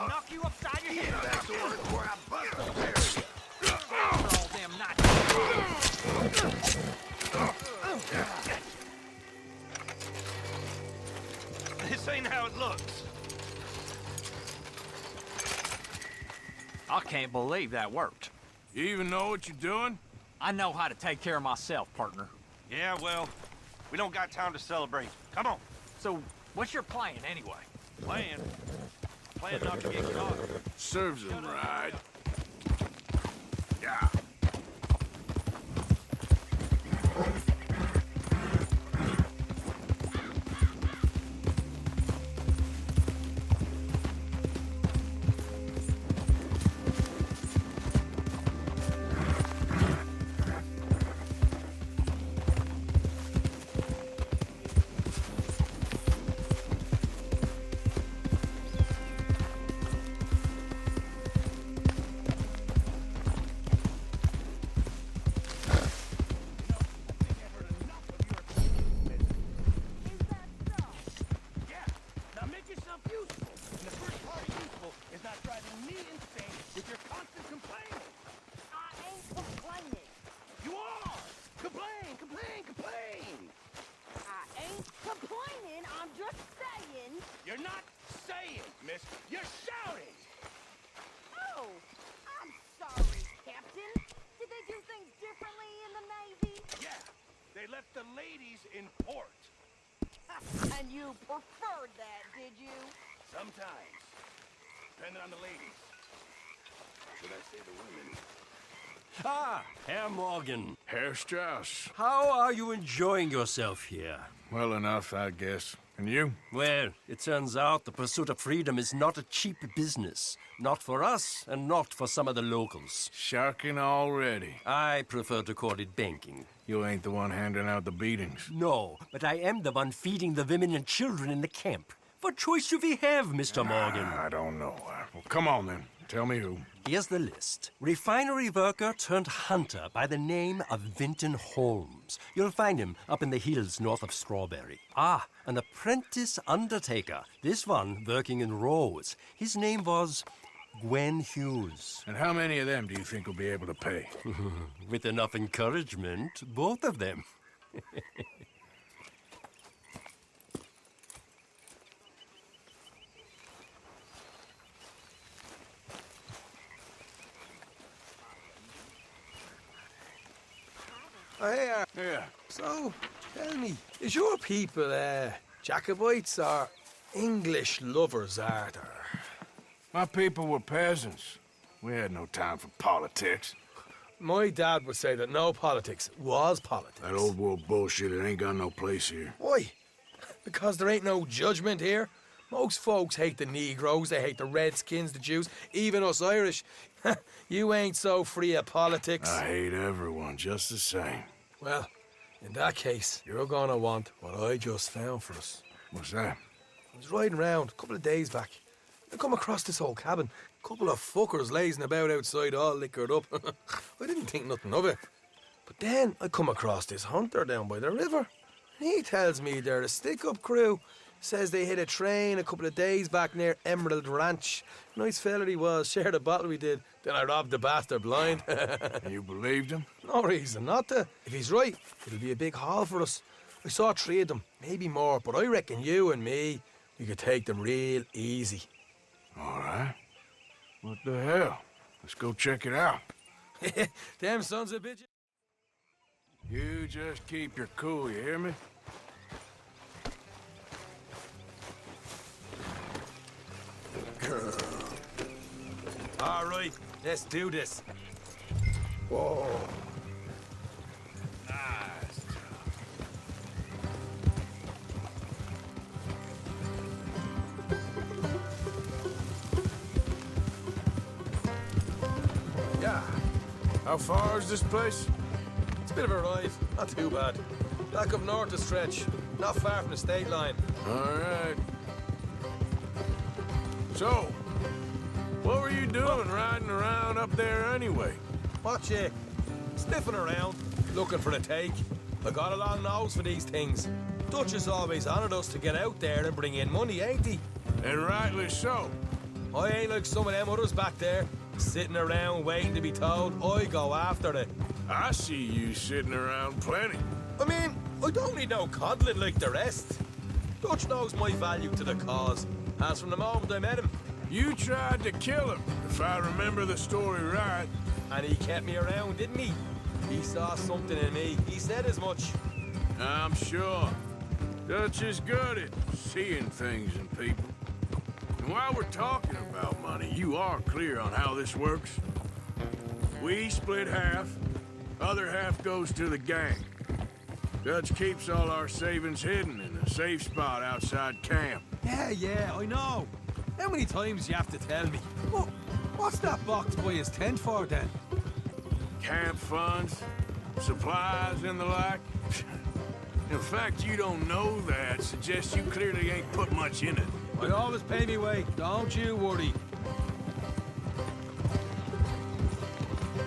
knock you upside your head. That's the word where I bust the terror. All them nights. This ain't how it looks. I can't believe that worked. You even know what you're doing? I know how to take care of myself, partner. Yeah, well, we don't got time to celebrate. Come on. So, what's your plan anyway? Plan not to get caught. Serves him right. Yeah. You're not saying, miss. You're shouting. Oh, I'm sorry, Captain. Did they do things differently in the Navy? Yeah, they left the ladies in port. And you preferred that, did you? Sometimes, depending on the ladies. Should I say the women? Ah, Herr Morgan. Herr Strauss. How are you enjoying yourself here? Well enough, I guess. And you? Well, it turns out the pursuit of freedom is not a cheap business. Not for us, and not for some of the locals. Sharking already. I prefer to call it banking. You ain't the one handing out the beatings. No, but I am the one feeding the women and children in the camp. What choice do we have, Mr. Morgan? I don't know. Well, come on then. Tell me who. Here's the list. Refinery worker turned hunter by the name of Vinton Holmes. You'll find him up in the hills north of Strawberry. Ah, an apprentice undertaker. This one working in Rhodes. His name was Gwen Hughes. And how many of them do you think will be able to pay? With enough encouragement, both of them. Yeah. So, tell me, is your people, Jacobites or English lovers, Arthur? My people were peasants. We had no time for politics. My dad would say that no politics was politics. That old world bullshit, it ain't got no place here. Why? Because there ain't no judgment here. Most folks hate the Negroes, they hate the Redskins, the Jews, even us Irish. You ain't so free of politics. I hate everyone just the same. Well, in that case, you're gonna want what I just found for us. What's that? I was riding around a couple of days back. I come across this old cabin. Couple of fuckers lazing about outside all liquored up. I didn't think nothing of it. But then I come across this hunter down by the river. And he tells me they're a stick-up crew. Says they hit a train a couple of days back near Emerald Ranch. Nice fella he was, shared a bottle we did. Then I robbed the bastard blind. And you believed him? No reason not to. If he's right, it'll be a big haul for us. I saw 3 of them, maybe more, but I reckon you and me, we could take them real easy. All right. What the hell? Let's go check it out. Damn sons of bitches. You just keep your cool, you hear me? All right, let's do this. Whoa. Yeah, How far is this place? it's a bit of a ride, not too bad. Back up north a stretch, not far from the state line. All right. So, what were you doing riding around up there anyway? Watch it. Sniffing around, looking for a take. I got a long nose for these things. Dutch has always honoured us to get out there and bring in money, ain't he? And rightly so. I ain't like some of them others back there, sitting around waiting to be told. I go after it. I see you sitting around plenty. I mean, I don't need no coddling like the rest. Dutch knows my value to the cause, as from the moment I met him. You tried to kill him, if I remember the story right. And he kept me around, didn't he? He saw something in me. He said as much. I'm sure. Dutch is good at seeing things in people. And while we're talking about money, you are clear on how this works. We split half, other half goes to the gang. Dutch keeps all our savings hidden in a safe spot outside camp. Yeah, I know. How many times you have to tell me? What's that box by his tent for then? Camp funds, supplies, and the like. In fact, you don't know that suggests you clearly ain't put much in it. I always pay me way, don't you worry.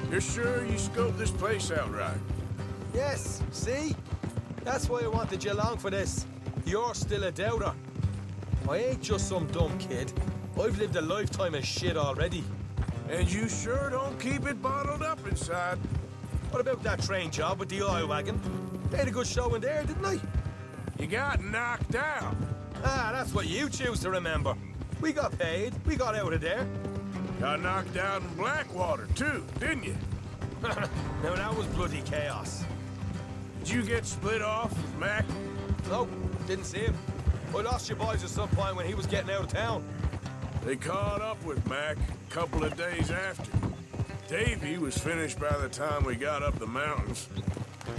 You're sure you scoped this place out right? Yes, see? That's why I wanted you along for this. You're still a doubter. I ain't just some dumb kid. I've lived a lifetime of shit already. And you sure don't keep it bottled up inside. What about that train job with the oil wagon? They had a good show in there, didn't they? You got knocked out. Ah, that's what you choose to remember. We got paid. We got out of there. Got knocked out in Blackwater, too, didn't you? Now that was bloody chaos. Did you get split off with Mac? Nope, didn't see him. I lost your boys at some point when he was getting out of town. They caught up with Mac a couple of days after. Davy was finished by the time we got up the mountains.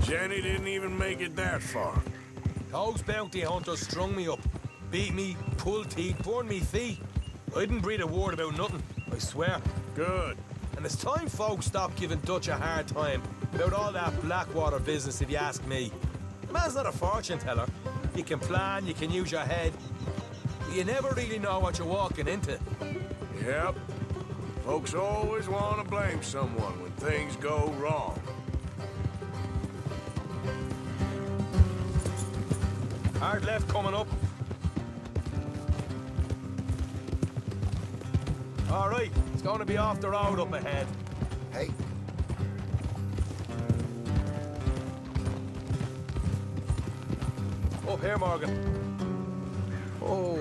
Jenny didn't even make it that far. Those bounty hunters strung me up, beat me, pulled teeth, burned me feet. I didn't breathe a word about nothing, I swear. Good. And it's time folks stopped giving Dutch a hard time about all that Blackwater business, if you ask me. The man's not a fortune teller. You can plan, you can use your head. But you never really know what you're walking into. Yep. Folks always want to blame someone when things go wrong. Hard left coming up. All right, it's going to be off the road up ahead. Hey, Up here, Morgan. Hold.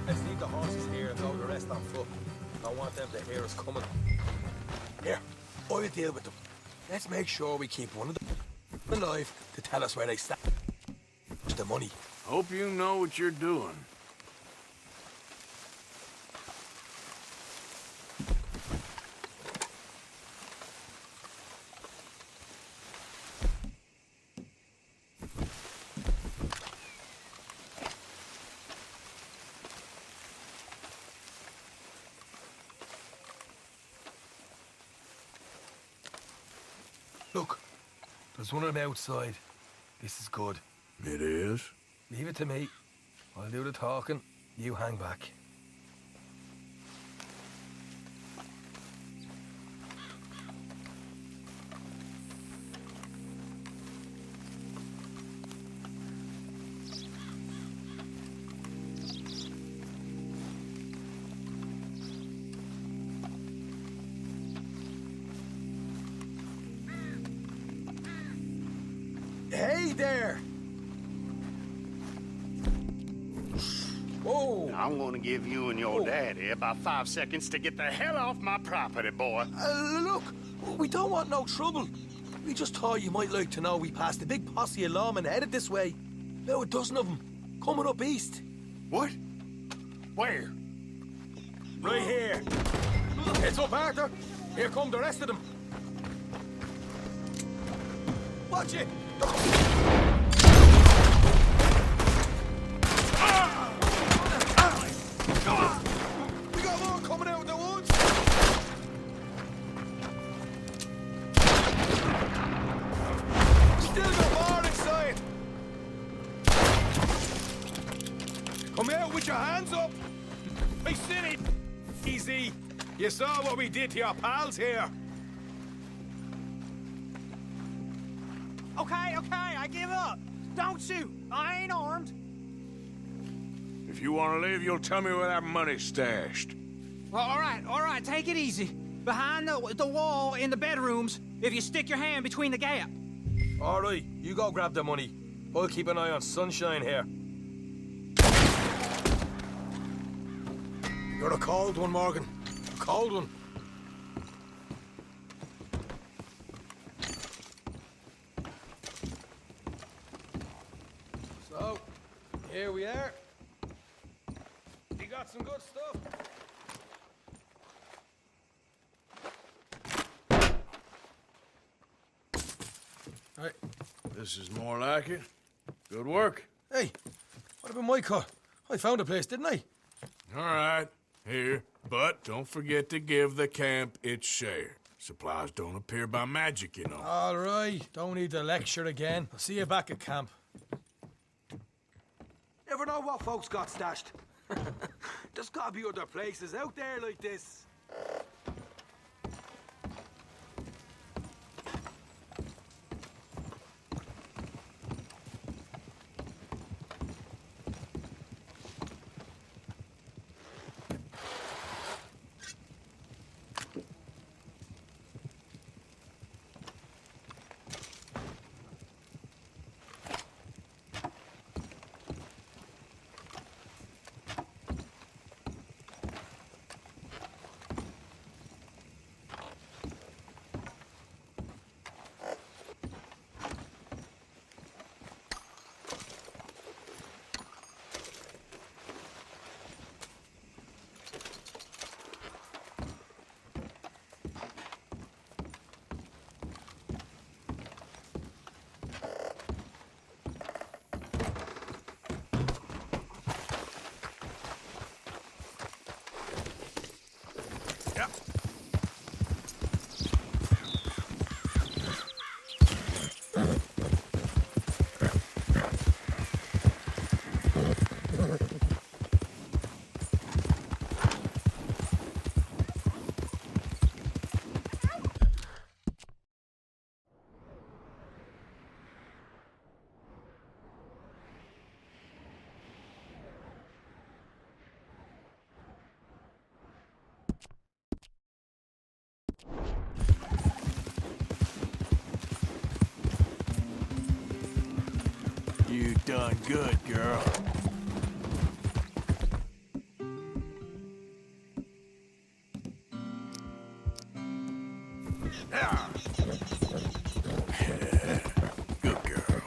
Let's leave the horses here and load the rest on foot. I want them to hear us coming. Here, I'll deal with them. Let's make sure we keep one of them alive to tell us where they stand. The money. Hope you know what you're doing. Look, there's one of them outside. This is good. It is? Leave it to me. I'll do the talking. You hang back. Hey there! Whoa! I'm gonna give you and your daddy about 5 seconds to get the hell off my property, boy. Look, we don't want no trouble. We just thought you might like to know we passed a big posse of lawmen headed this way. About a dozen of them, coming up east. What? Where? Right here. Heads up, Arthur. Here come the rest of them. Watch it! We got more coming out of the woods! Still got more inside! Come out with your hands up! Hey, City! Easy! You saw what we did to your pals here. Okay, I give up. Don't shoot. I ain't armed. If you want to leave, you'll tell me where that money's stashed. Well, all right, take it easy. Behind the wall in the bedrooms, if you stick your hand between the gap. All right, you go grab the money. I'll keep an eye on Sunshine here. You're a cold one, Morgan. A cold one. So, here we are. You got some good stuff. Hey, this is more like it. Good work. Hey, what about my cut? I found a place, didn't I? All right, here. But don't forget to give the camp its share. Supplies don't appear by magic, you know. All right, don't need to lecture again. I'll see you back at camp. Never know what folks got stashed. There's gotta be other places out there like this. You done good, girl. Ah. Good girl.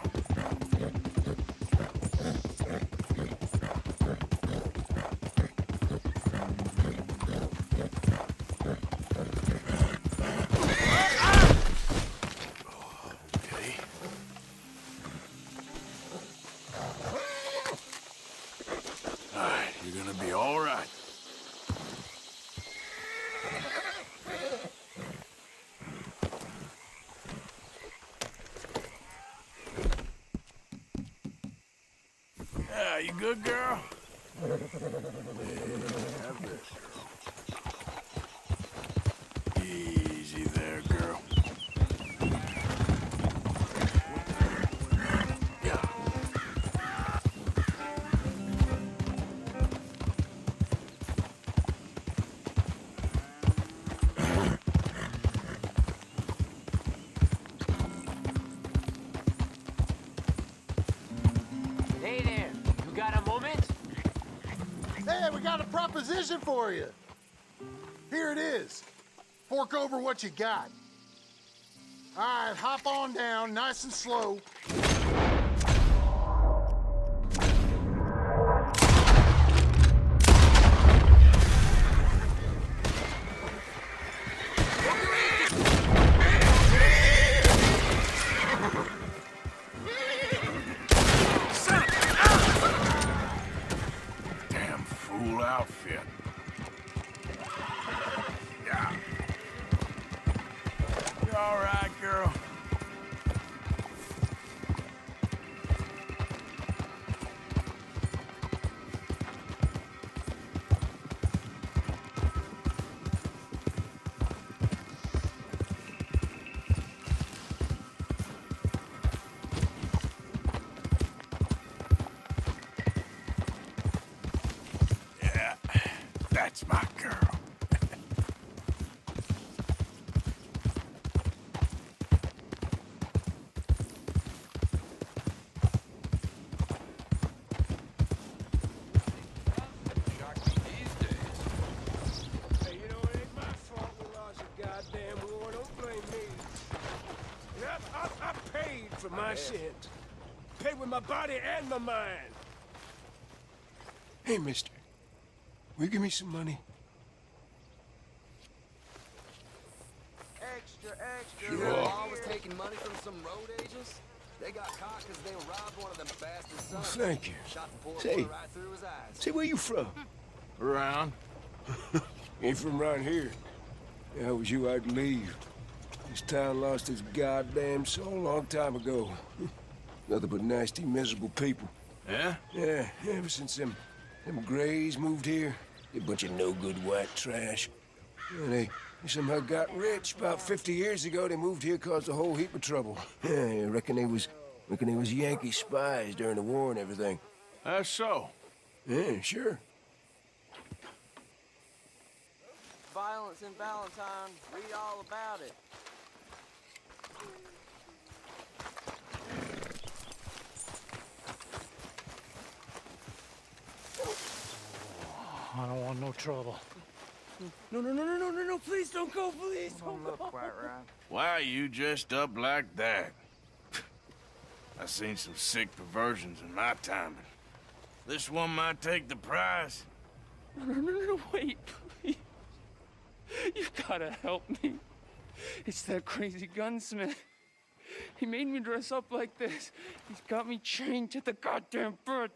Okay. All right, you're gonna be all right. Yeah, you good, girl? Have this. Easy there, girl. Yeah. Hey there, you got a moment? Hey, we got a proposition for you. Here it is. Fork over what you got. All right, hop on down, nice and slow. Damn fool outfit. Yeah. You all right, girl? my sins. Paid with my body and my mind. Hey, mister. Will you give me some money? Extra, extra. Sure. The law was taking money from some road agents. They got caught because they robbed one of them bastard sons. Thank you. Shot the poor Say. boy right through his eyes. Say, where you from? Around. Ain't from around here. If I was you, I'd leave. This town lost its goddamn soul a long time ago. Nothing but nasty, miserable people. Yeah? Yeah, ever since them Grays moved here, they a bunch of no-good white trash. Yeah, they somehow got rich. About 50 years ago, they moved here, caused a whole heap of trouble. Yeah, I reckon they was Yankee spies during the war and everything. That's so. Yeah, sure. Violence in Valentine. Read all about it. I don't want no trouble. No, please don't go, please don't go. Quite right. Why are you dressed up like that? I've seen some sick perversions in my time, but this one might take the prize. No, wait, please. You gotta help me. It's that crazy gunsmith. He made me dress up like this. He's got me chained to the goddamn bed.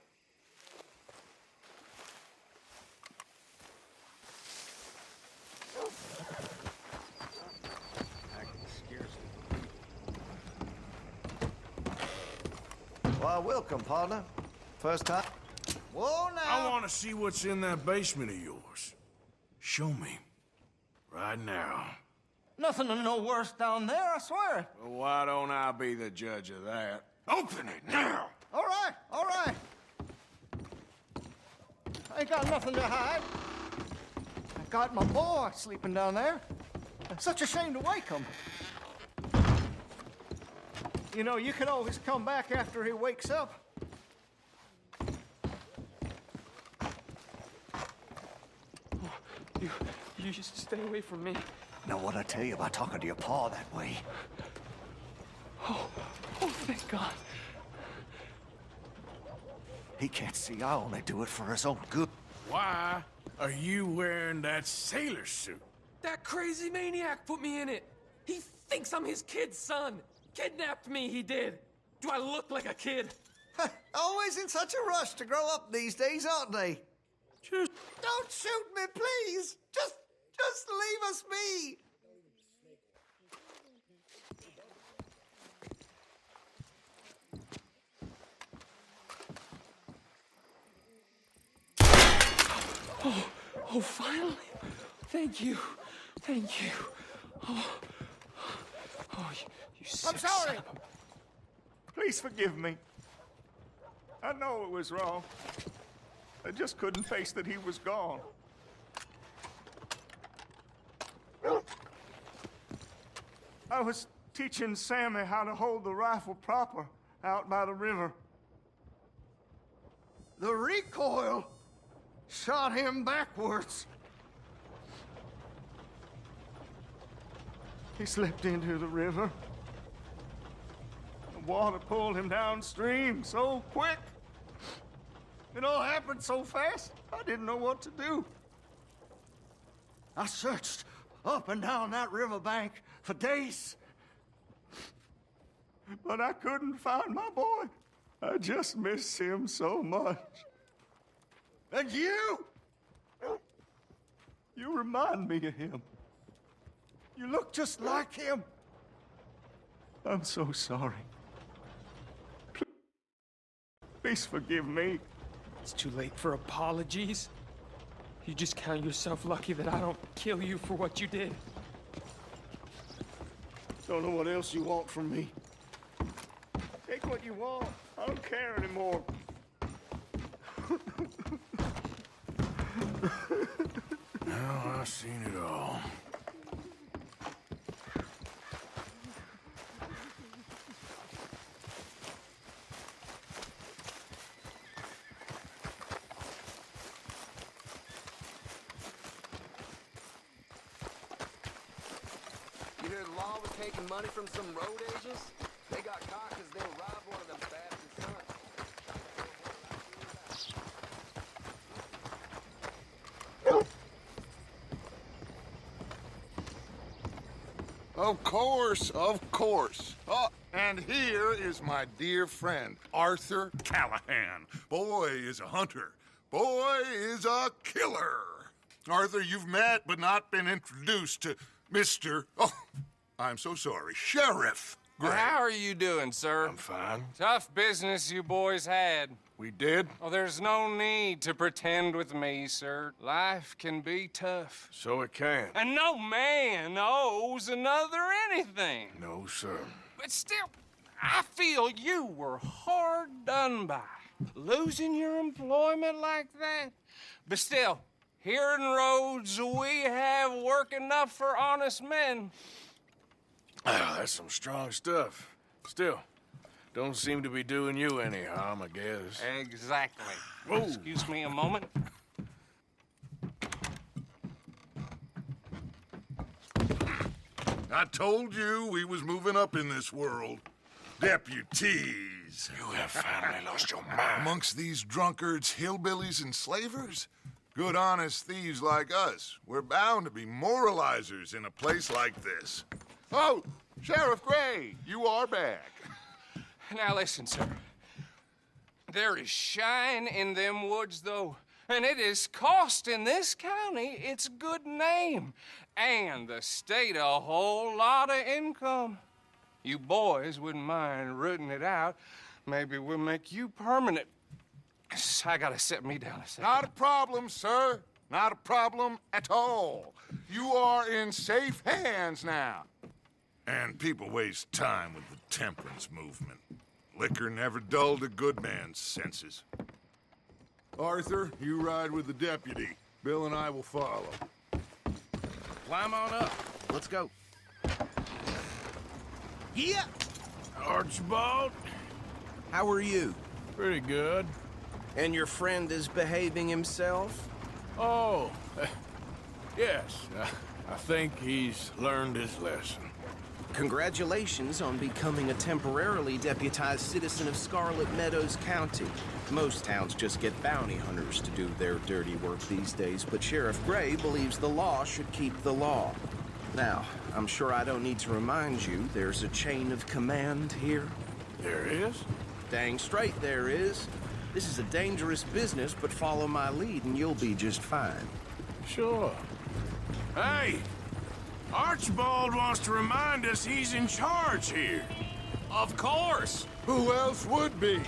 Why, welcome, partner. First time? Whoa, now! I want to see what's in that basement of yours. Show me. Right now. Nothing no worse down there, I swear. Well, why don't I be the judge of that? Open it now! All right, all right. I ain't got nothing to hide. I got my boy sleeping down there. It's such a shame to wake him. You know, you can always come back after he wakes up. You just stay away from me. Now, what I tell you about talking to your pa that way? Oh, thank God. He can't see I only do it for his own good. Why are you wearing that sailor suit? That crazy maniac put me in it. He thinks I'm his kid's son. Kidnapped me, he did. Do I look like a kid? Always in such a rush to grow up these days, aren't they? Just Don't shoot me, please. Just leave us be. Oh, finally. Thank you. Thank you. Oh, you sick I'm sorry. son of Please forgive me. I know it was wrong. I just couldn't face that he was gone. I was teaching Sammy how to hold the rifle proper out by the river. The recoil shot him backwards. He slipped into the river. The water pulled him downstream so quick. It all happened so fast, I didn't know what to do. I searched up and down that riverbank for days. But I couldn't find my boy. I just miss him so much. And you? You remind me of him. You look just like him. I'm so sorry. Please forgive me. It's too late for apologies. You just count yourself lucky that I don't kill you for what you did. Don't know what else you want from me. Take what you want. I don't care anymore. Now I've seen it all. You hear the law was taking money from some road agents? They got caught because they robbed one of them bastard sons. Of course, of course. Oh, and here is my dear friend, Arthur Callahan. Boy is a hunter. Boy is a killer. Arthur, you've met but not been introduced to Mr. Oh, I'm so sorry, Sheriff Gray. How are you doing, sir? I'm fine. Tough business you boys had. We did? Oh, there's no need to pretend with me, sir. Life can be tough. So it can. And no man owes another anything. No, sir. But still, I feel you were hard done by. Losing your employment like that. But still, here in Rhodes, we have work enough for honest men. Ah, that's some strong stuff. Still, don't seem to be doing you any harm, I guess. Exactly. Whoa. Excuse me a moment. I told you we was moving up in this world. Deputies. You have finally lost your mind. Amongst these drunkards, hillbillies, and slavers? Good, honest thieves like us. We're bound to be moralizers in a place like this. Oh, Sheriff Gray, you are back. Now listen, sir. There is shine in them woods, though, and it is costing this county its good name and the state a whole lot of income. You boys wouldn't mind rooting it out. Maybe we'll make you permanent. I gotta sit me down a second. Not a problem, sir. Not a problem at all. You are in safe hands now. And people waste time with the temperance movement. Liquor never dulled a good man's senses. Arthur, you ride with the deputy. Bill and I will follow. Climb on up. Let's go. Yeah. Archibald? How are you? Pretty good. And your friend is behaving himself? Oh, yes. I think he's learned his lesson. Congratulations on becoming a temporarily deputized citizen of Scarlet Meadows County. Most towns just get bounty hunters to do their dirty work these days, but Sheriff Gray believes the law should keep the law. Now, I'm sure I don't need to remind you there's a chain of command here. There is? Dang straight there is. This is a dangerous business, but follow my lead and you'll be just fine. Sure. Hey! Archibald wants to remind us he's in charge here. Of course. Who else would be?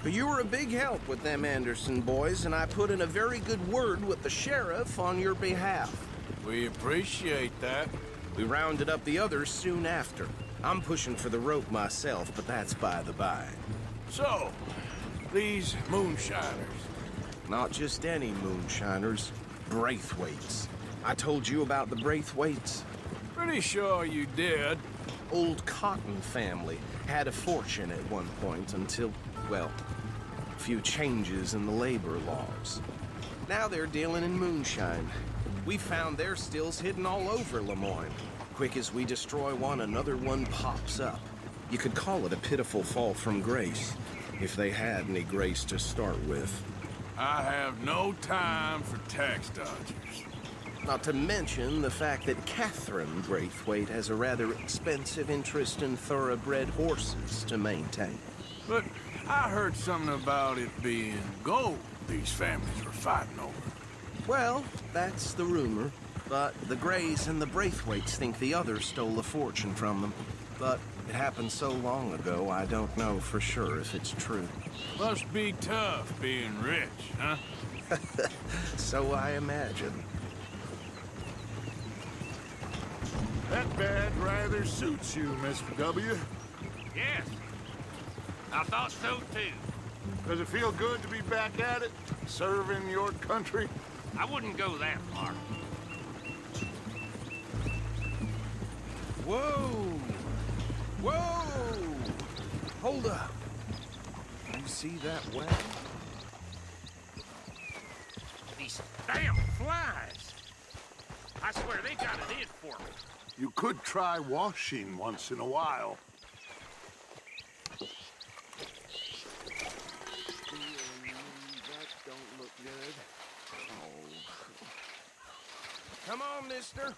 But you were a big help with them Anderson boys, and I put in a very good word with the sheriff on your behalf. We appreciate that. We rounded up the others soon after. I'm pushing for the rope myself, but that's by the by. So, these moonshiners. Not just any moonshiners, Braithwaites. I told you about the Braithwaites. Pretty sure you did. Old Cotton family had a fortune at one point until, well, a few changes in the labor laws. Now they're dealing in moonshine. We found their stills hidden all over Lemoyne. Quick as we destroy one, another one pops up. You could call it a pitiful fall from grace, if they had any grace to start with. I have no time for tax dodgers. Not to mention the fact that Catherine Braithwaite has a rather expensive interest in thoroughbred horses to maintain. But I heard something about it being gold these families were fighting over. Well, that's the rumor. But the Grays and the Braithwaites think the others stole a fortune from them. But it happened so long ago, I don't know for sure if it's true. Must be tough being rich, huh? So I imagine. That badge rather suits you, Mr. W. Yes. I thought so, too. Does it feel good to be back at it, serving your country? I wouldn't go that far. Whoa! Whoa! Hold up. You see that wagon? These damn flies. I swear they got it in for me. You could try washing once in a while. Come on, mister.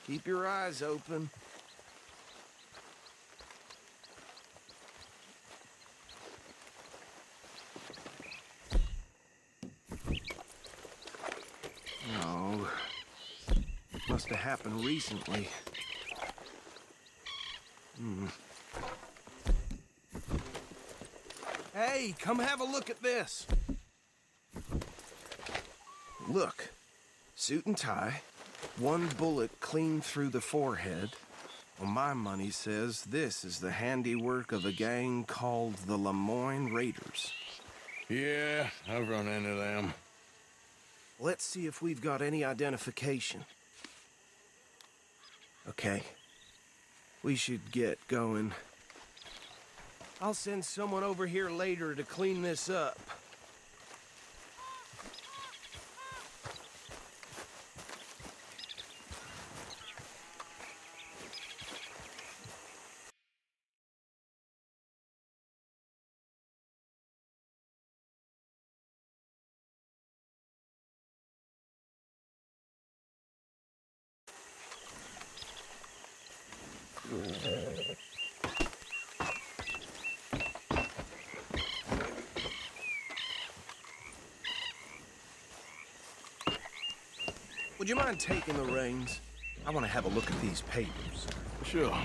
Keep your eyes open. Oh, must have happened recently. Hey, come have a look at this. Look, suit and tie, one bullet clean through the forehead. Well, my money says this is the handiwork of a gang called the Lemoyne Raiders. Yeah, I've run into them. Let's see if we've got any identification. Okay. We should get going. I'll send someone over here later to clean this up. Would you mind taking the reins? I want to have a look at these papers. Sure.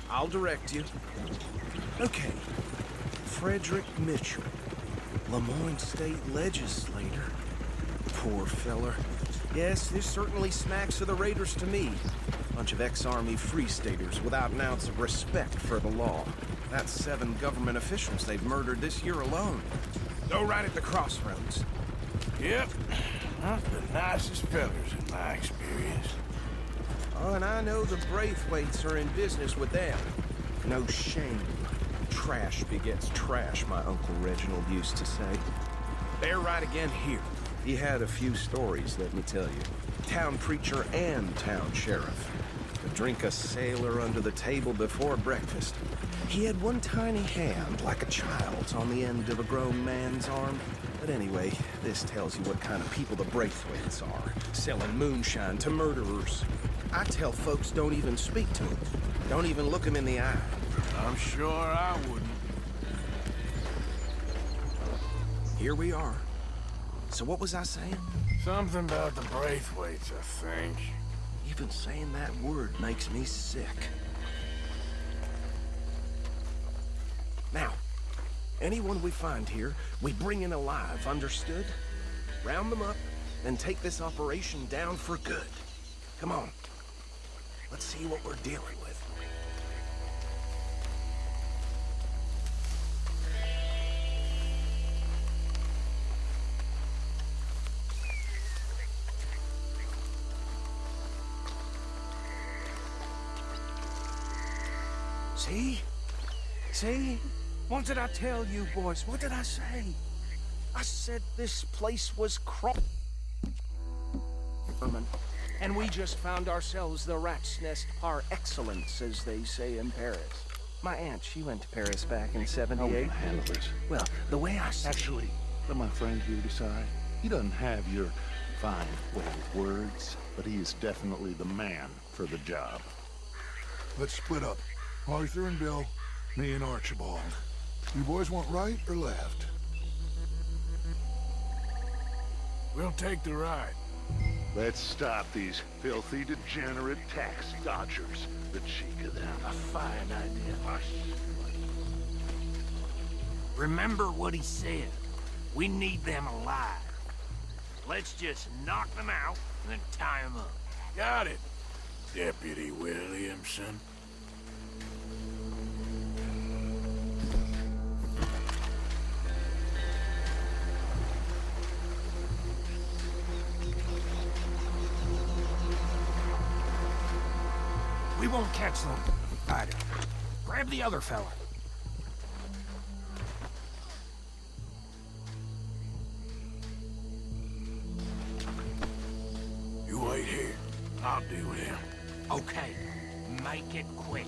I'll direct you. Okay. Frederick Mitchell, Lemoyne State Legislator. Poor feller. Yes, this certainly smacks of the Raiders to me. Bunch of ex-Army Free Staters without an ounce of respect for the law. That's 7 government officials they've murdered this year alone. Go right at the crossroads. Yep. Not the nicest fellers in my experience. Oh, and I know the Braithwaites are in business with them. No shame. Trash begets trash, my Uncle Reginald used to say. They're right again here. He had a few stories, let me tell you. Town preacher and town sheriff. Could drink a sailor under the table before breakfast. He had one tiny hand, like a child's, on the end of a grown man's arm. But anyway, this tells you what kind of people the Braithwaites are. Selling moonshine to murderers. I tell folks don't even speak to them. Don't even look them in the eye. I'm sure I wouldn't. Here we are. So what was I saying? Something about the Braithwaites, I think. Even saying that word makes me sick. Now, anyone we find here, we bring in alive, understood? Round them up, then take this operation down for good. Come on. Let's see what we're dealing with. See? See? What did I tell you, boys? What did I say? I said this place was and we just found ourselves the rat's nest par excellence, as they say in Paris. My aunt, she went to Paris back in '78. Handle this. Well, the way I see Actually, let my friend here decide. He doesn't have your fine way with words, but he is definitely the man for the job. Let's split up. Arthur and Bill, me and Archibald. You boys want right or left? We'll take the ride. Let's stop these filthy, degenerate tax dodgers. The cheek of them. a fine idea. Remember what he said. We need them alive. Let's just knock them out and then tie them up. Got it, Deputy Williamson. We won't catch them. Either. Grab the other fella. You wait here. I'll deal with him. Okay, make it quick.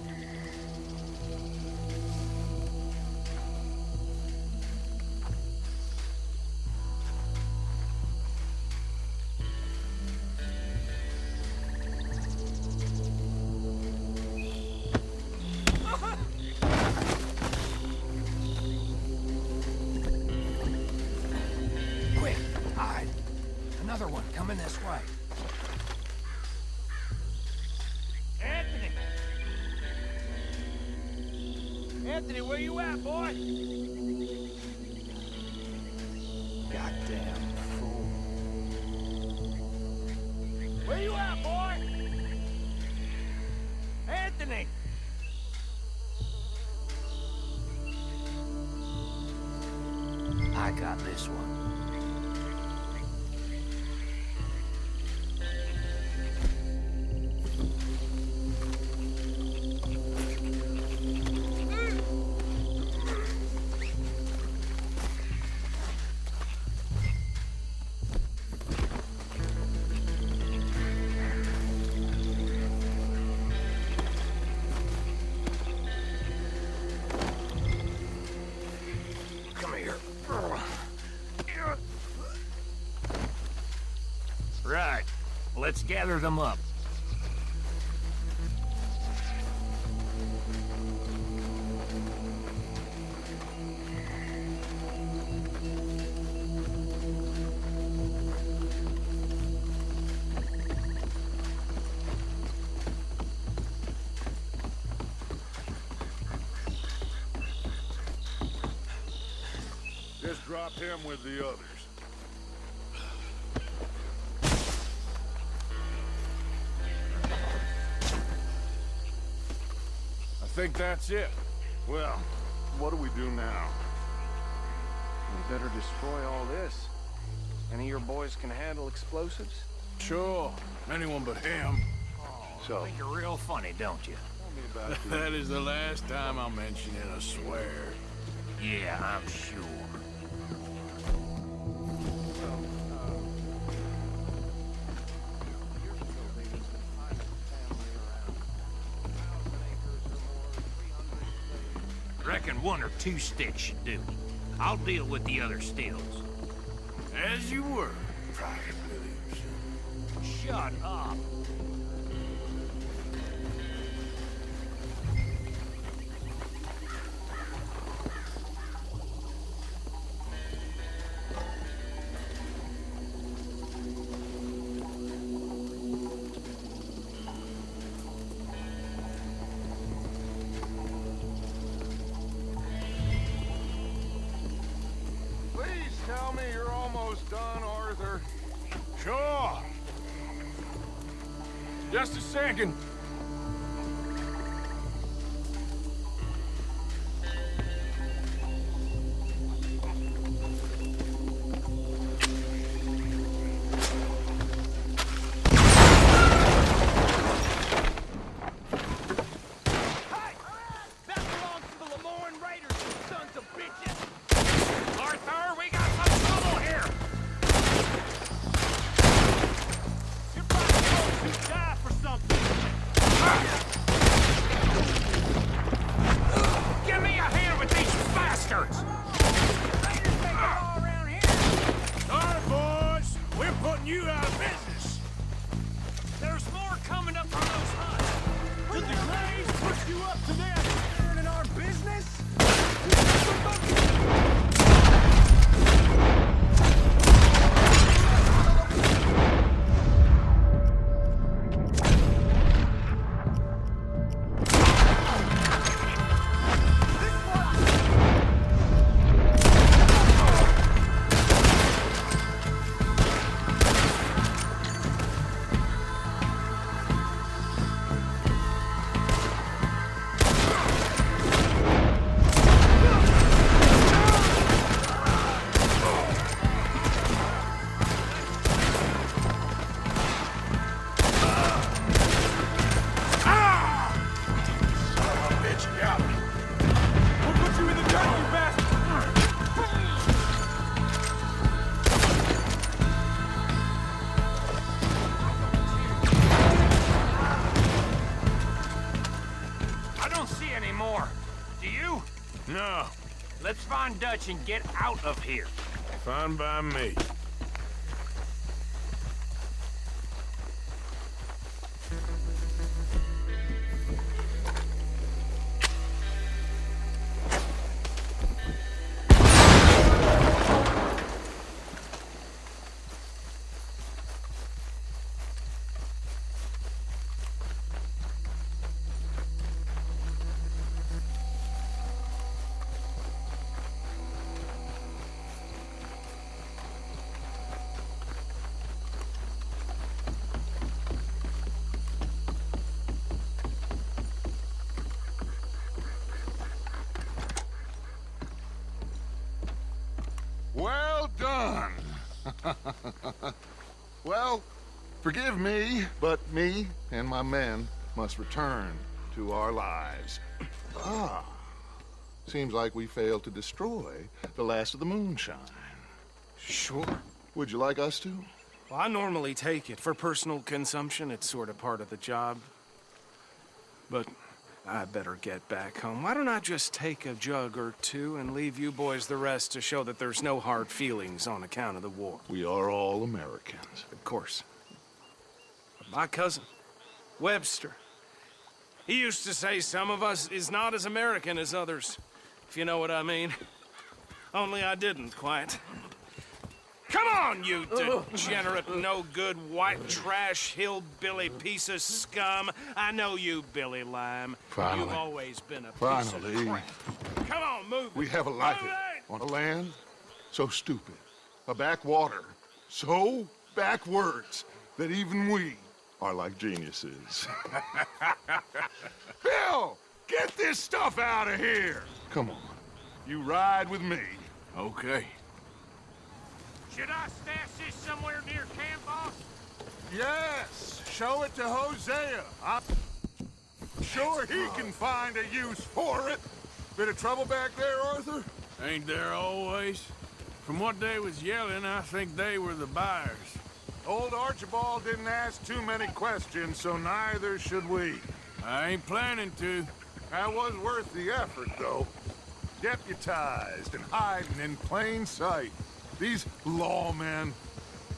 Anthony, where you at, boy? Goddamn fool. Where you at, boy? Anthony! I got this one. Right. Let's gather them up. Just drop him with the others. I think that's it. Well, what do we do now? We better destroy all this. Any of your boys can handle explosives? Sure. Anyone but him. So, I think you're real funny, don't you? That is the last time I'll mention it, I swear. Yeah, I'm sure. Reckon 1 or 2 sticks should do. I'll deal with the other stills. As you were, Private Williamson. Shut up. Tell me you're almost done, Arthur. Sure. Just a second. No. Let's find Dutch and get out of here. Fine by me. Well done. Well, forgive me, but me and my men must return to our lives. Ah, seems like we failed to destroy the last of the moonshine. Sure. Would you like us to? Well, I normally take it. For personal consumption, it's sort of part of the job. But I better get back home. Why don't I just take a jug or two and leave you boys the rest to show that there's no hard feelings on account of the war? We are all Americans. Of course. But my cousin, Webster, he used to say some of us is not as American as others, if you know what I mean. Only I didn't quite. Come on, you degenerate, no-good, white trash, hillbilly piece of scum. I know you, Billy Lime. Finally. You've always been a piece Finally. of crap. Come on, move it. We have a life on a land so stupid, a backwater so backwards that even we are like geniuses. Bill, get this stuff out of here. Come on, you ride with me. Okay. Should I stash this somewhere near camp, boss? Yes, show it to Hosea. I'm sure he can find a use for it. Bit of trouble back there, Arthur? Ain't there always? From what they was yelling, I think they were the buyers. Old Archibald didn't ask too many questions, so neither should we. I ain't planning to. That was worth the effort, though. Deputized and hiding in plain sight. These lawmen,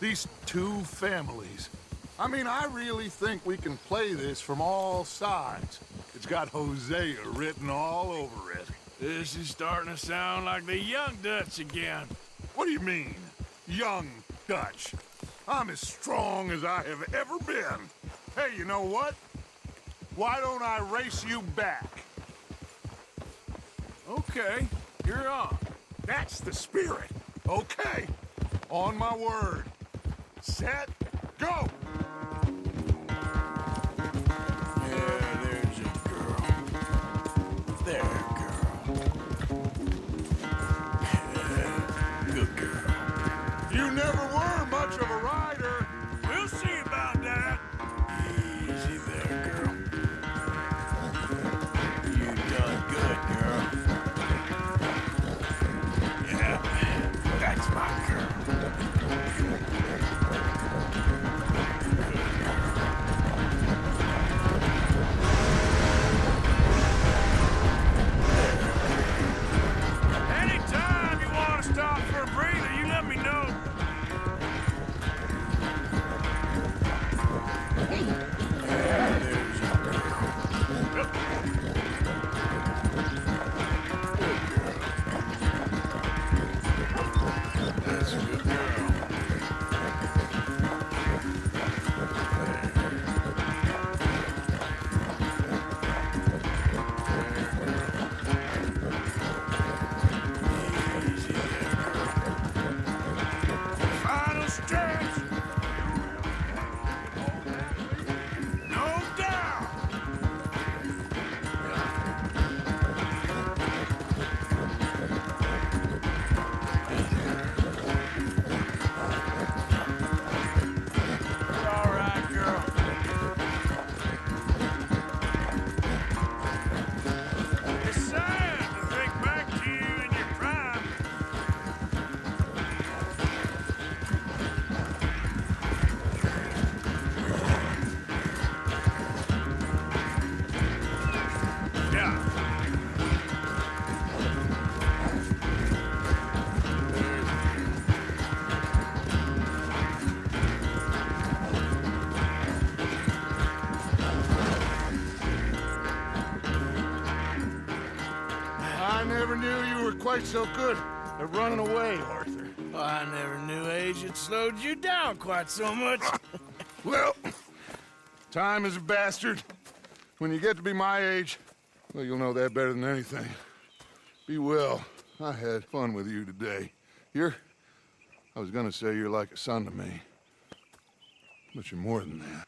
these two families. I mean, I really think we can play this from all sides. It's got Hosea written all over it. This is starting to sound like the Young Dutch again. What do you mean, Young Dutch? I'm as strong as I have ever been. Hey, you know what? Why don't I race you back? Okay, you're on. That's the spirit. Okay, on my word. Set, go! Yeah, there's a girl. There, girl. Yeah, good girl. You never were much of a rider. We'll see about that. Easy there, girl. You done good, girl. Yeah, that's my girl. Anytime you want to stop for a breather, you let me know. Yeah, there's a girl. Yep. That's a good girl. Easy there, girl. Final stretch. No doubt. All right, girl. It's sad to think back to you in your prime. Yeah. I never knew you were quite so good at running away, Arthur. I never knew age had slowed you down quite so much. Well, time is a bastard. When you get to be my age, well, you'll know that better than anything. Be well. I had fun with you today. I was gonna say you're like a son to me, but you're more than that.